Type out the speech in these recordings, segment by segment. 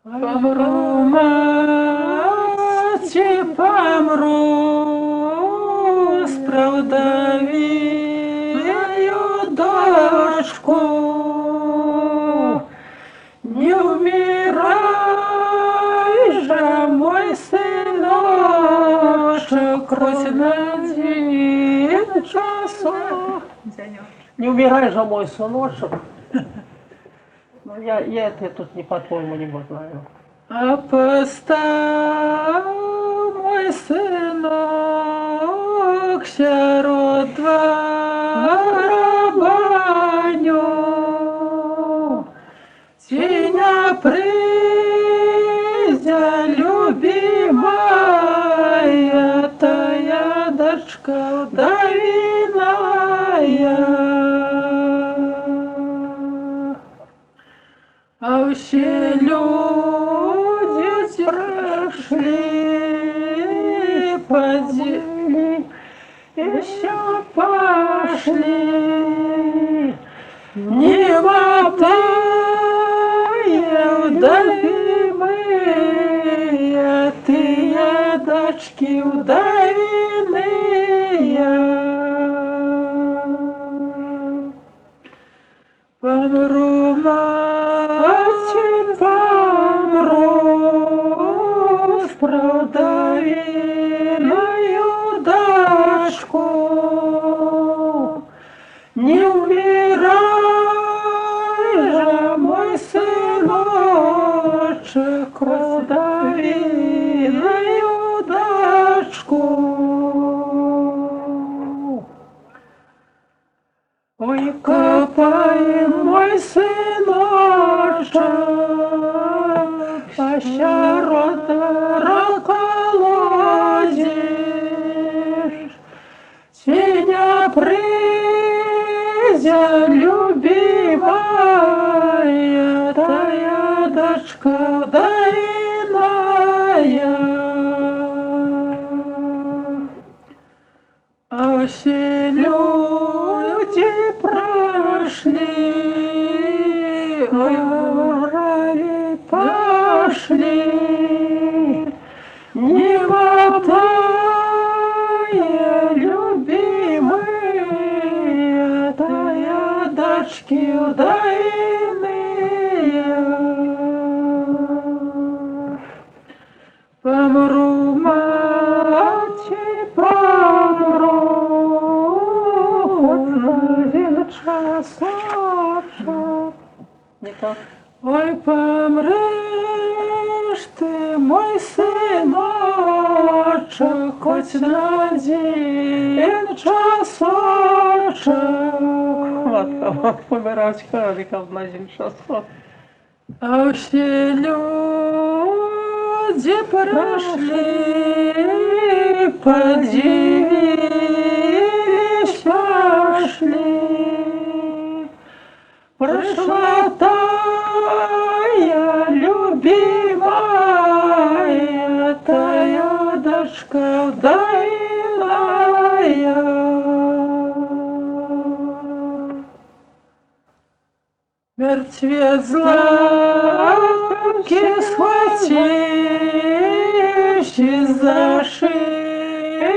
Помру, мати, помру, справдовею дочку. Не умирай же, мой сыночек, хоть на один часок. Не умирай же, мой сыночек. Ну, я это тут не по-твоему не знаю. А постав, мой сынок, сирот барабаню, Сеня придя, любимая, тая дочка вдовиная. А все люди прошли, подели, еще пошли. Мимо тая вдовимые, тыя дочки вдовиные. Помру, мати, помру, справдовею дочку. Не умирай же, мой сыночек, вдовиную дочку. Ой, копаем, мой сыночек, пощарота колодец. Сеня придя, любимая, тая дочка вдовиная. А все люди прошли, ой, врали пошли, мимо тая любимые, тая дочки вдовиные. Помру, мати, помру, хоть на один часочек. Не так. Ой, помрешь ты, мой сыночек, хоть на один часочек. Матка, помирать карликов на один часок. А все люди прошли, подивились, пошли. Прошла тая любимая, тая дочка вдовиная. Мертвец злаки схвативши за шею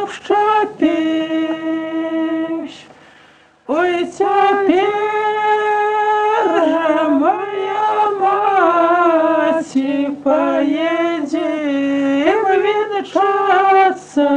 обшапившь. Ой, теперь же, моя мать, поедем венчаться.